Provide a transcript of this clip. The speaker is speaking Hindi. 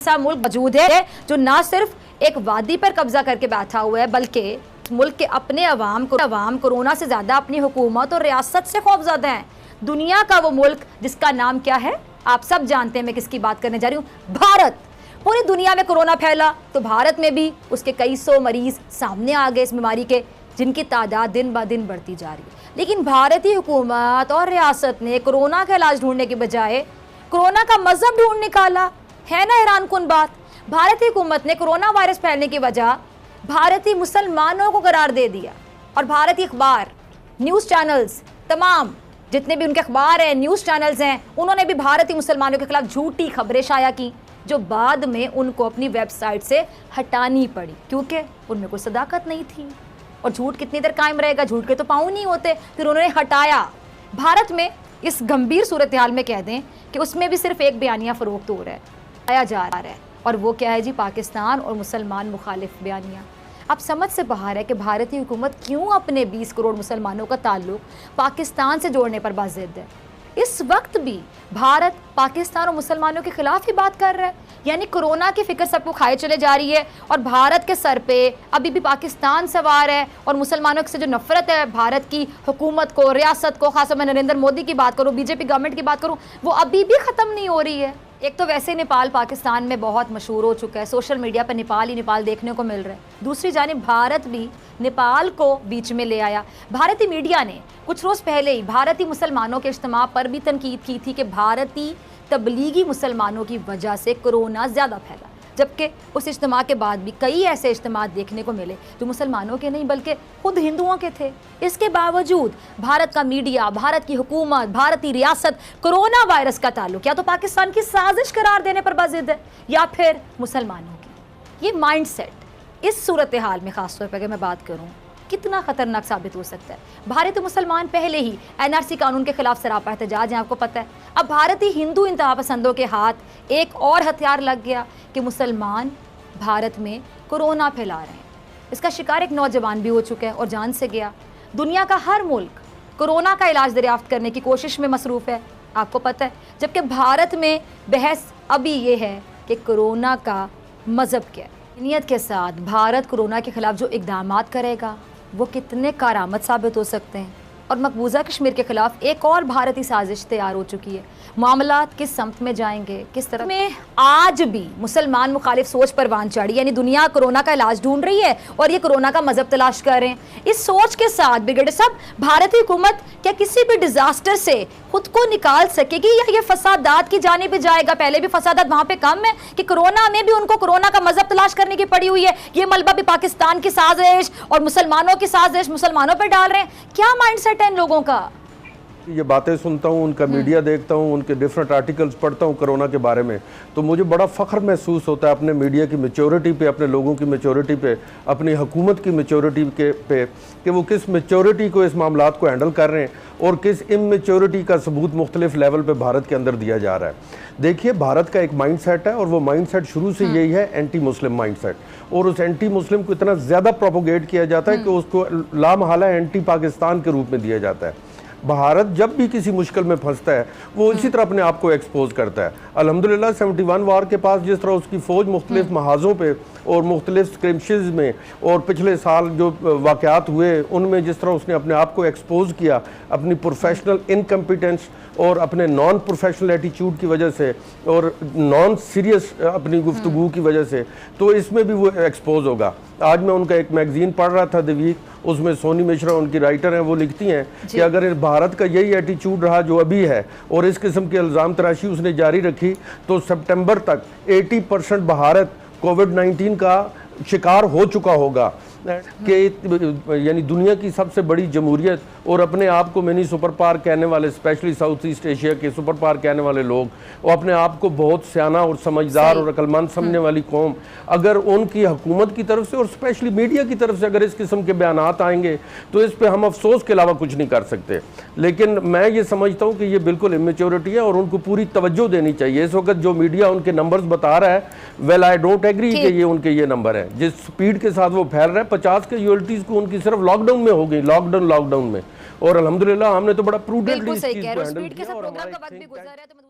ऐसा मुल्क मौजूद है जो ना सिर्फ एक वादी पर कब्जा करके बैठा हुआ है बल्कि मुल्क के अपने अवाम कोरोना से ज्यादा अपनी हुकूमत और रियासत से खौफजदा हैं। दुनिया का वो मुल्क जिसका नाम क्या है, आप सब जानते हैं मैं किसकी बात करने जा रही हूँ, भारत। पूरी दुनिया में कोरोना फैला तो भारत में भी उसके कई सौ मरीज सामने आ गए इस बीमारी के, जिनकी तादाद दिन ब दिन बढ़ती जा रही है। लेकिन भारतीय हुकूमत और रियासत ने कोरोना का इलाज ढूंढने के बजाय कोरोना का मजहब ढूंढ निकाला है ना। हैरानकुन बात, भारतीय हुकूमत ने कोरोना वायरस फैलने की वजह भारतीय मुसलमानों को करार दे दिया और भारतीय अखबार, न्यूज़ चैनल्स, तमाम जितने भी उनके अखबार हैं, न्यूज़ चैनल्स हैं, उन्होंने भी भारतीय मुसलमानों के खिलाफ झूठी खबरें शाया की जो बाद में उनको अपनी वेबसाइट से हटानी पड़ी क्योंकि उनमें कोई सदाकत नहीं थी। और झूठ कितनी देर कायम रहेगा, झूठ के तो पाँव नहीं होते, फिर उन्होंने हटाया। भारत में इस गंभीर सूरत हाल में कह दें कि उसमें भी सिर्फ एक बयानिया फ़रोख्त हो रहा है, आया जा रहा है, और वो क्या है जी, पाकिस्तान और मुसलमान मुखालिफ बयानिया। अब समझ से बाहर है कि भारतीय हुकूमत क्यों अपने 20 करोड़ मुसलमानों का ताल्लुक पाकिस्तान से जोड़ने पर बाज़िद है। इस वक्त भी भारत पाकिस्तान और मुसलमानों के खिलाफ ही बात कर रहा है, यानी कोरोना की फिक्र सबको खाए चले जा रही है और भारत के सर पे अभी भी पाकिस्तान सवार है। और मुसलमानों से जो नफरत है भारत की हुकूमत को, रियासत को, खासकर मैं नरेंद्र मोदी की बात करूँ, बीजेपी गवर्नमेंट की बात करूँ, वो अभी भी ख़त्म नहीं हो रही है। एक तो वैसे नेपाल पाकिस्तान में बहुत मशहूर हो चुका है, सोशल मीडिया पर नेपाल ही नेपाल देखने को मिल रहा है। दूसरी जानिब भारत भी नेपाल को बीच में ले आया। भारतीय मीडिया ने कुछ रोज़ पहले ही भारतीय मुसलमानों के इज्तिमा पर भी तनकीद की थी कि भारतीय तबलीगी मुसलमानों की वजह से कोरोना ज़्यादा फैला, जबकि उस इज्तिमा के बाद भी कई ऐसे इज्तिमा देखने को मिले जो मुसलमानों के नहीं बल्कि खुद हिंदुओं के थे। इसके बावजूद भारत का मीडिया, भारत की हुकूमत, भारतीय रियासत कोरोना वायरस का ताल्लुक या तो पाकिस्तान की साजिश करार देने पर बाज़िद है या फिर मुसलमानों की। ये माइंडसेट इस सूरत हाल में ख़ासतौर पर अगर मैं बात करूँ कितना ख़तरनाक साबित हो सकता है। भारतीय मुसलमान पहले ही NRC कानून के खिलाफ सरापा एहतजाज है, आपको पता है। अब भारतीय हिंदू इंतहा पसंदों के हाथ एक और हथियार लग गया कि मुसलमान भारत में कोरोना फैला रहे हैं। इसका शिकार एक नौजवान भी हो चुका है और जान से गया। दुनिया का हर मुल्क कोरोना का इलाज दरियाफ्त करने की कोशिश में मसरूफ़ है, आपको पता है, जबकि भारत में बहस अभी ये है कि कोरोना का मज़हब क्या है। नीयत के साथ भारत कोरोना के खिलाफ जो इक़दामात करेगा वो कितने कारामद साबित हो सकते हैं। और मकबूजा कश्मीर के खिलाफ एक और भारतीय साजिश तैयार हो चुकी है। मामलात किस समत में जाएंगे, किस तरह में, आज भी मुसलमान मुखालिफ सोच परवान चढ़ी, यानी दुनिया कोरोना का इलाज ढूंढ रही है और ये कोरोना का मजहब तलाश कर रहे हैं। इस सोच के साथ ब्रिगेडियर साहब, भारतीय हुकूमत क्या किसी भी डिजास्टर से खुद को निकाल सकेगी या ये फसादात की जाने पे जाएगा? पहले भी फसादात वहाँ पे कम है कि कोरोना में भी उनको कोरोना का मजहब तलाश करने की पड़ी हुई है। ये मलबा भी पाकिस्तान की साजिश और मुसलमानों की साजिश मुसलमानों पर डाल रहे हैं। क्या माइंडसेट है इन लोगों का? ये बातें सुनता हूँ, उनका मीडिया देखता हूँ, उनके डिफरेंट आर्टिकल्स पढ़ता हूँ कोरोना के बारे में, तो मुझे बड़ा फ़ख्र महसूस होता है अपने मीडिया की मैच्योरिटी पे, अपने लोगों की मैच्योरिटी पे, अपनी हुकूमत की मैच्योरिटी पे कि वो किस मैच्योरिटी को इस मामलात को हैंडल कर रहे हैं और किस इमेच्योरिटी का सबूत मुख्तलिफ लेवल पे भारत के अंदर दिया जा रहा है। देखिए, भारत का एक माइंड सेट है और वो माइंड सेट शुरू से यही है, एंटी मुस्लिम माइंड सेट, और उस एंटी मुस्लिम को इतना ज़्यादा प्रोपोगेट किया जाता है कि उसको लामहला एंटी पाकिस्तान के रूप में दिया जाता है। भारत जब भी किसी मुश्किल में फंसता है वो इसी तरह अपने आप को एक्सपोज करता है। अल्हम्दुलिल्लाह 71 वार के पास जिस तरह उसकी फ़ौज मुख्तलिफ महाजों पे और मुख्तलिफ स्क्रिम्शेस में और पिछले साल जो वाक़यात हुए उनमें जिस तरह उसने अपने आप को एक्सपोज किया, अपनी प्रोफेशनल इनकम्पिटेंस और अपने नॉन प्रोफेशनल एटीट्यूड की वजह से और नॉन सीरियस अपनी गुफ्तगू की वजह से, तो इसमें भी वो एक्सपोज होगा। आज मैं उनका एक मैगज़ीन पढ़ रहा था, द वीक, उसमें सोनी मिश्रा उनकी राइटर हैं, वो लिखती हैं कि अगर भारत का यही एटीट्यूड रहा जो अभी है और इस किस्म के इल्ज़ाम तराशी उसने जारी रखी तो सितंबर तक 80% भारत कोविड-19 का शिकार हो चुका होगा। कि यानी दुनिया की सबसे बड़ी जमहूरियत और अपने आप को मिनी सुपर पावर कहने वाले, स्पेशली साउथ ईस्ट एशिया के सुपर पावर कहने वाले लोग, वो अपने आप को बहुत सियाना और समझदार और अक्लमंद समझने वाली कौम, अगर उनकी हुकूमत की तरफ से और स्पेशली मीडिया की तरफ से अगर इस किस्म के बयानात आएंगे तो इस पर हम अफसोस के अलावा कुछ नहीं कर सकते। लेकिन मैं ये समझता हूँ कि ये बिल्कुल इमेच्योरिटी है और उनको पूरी तवज्जो देनी चाहिए। इस वक्त जो मीडिया उनके नंबर्स बता रहा है, वेल आई डोंट एग्री कि ये उनके ये नंबर है। जिस स्पीड के साथ वो फैल रहा है, 50 के यूएलटीज को उनकी सिर्फ लॉकडाउन में हो गई, लॉकडाउन में, और अल्हम्दुलिल्लाह हमने तो बड़ा प्रूडेंटली इस चीज को हैंडल किया और हमारा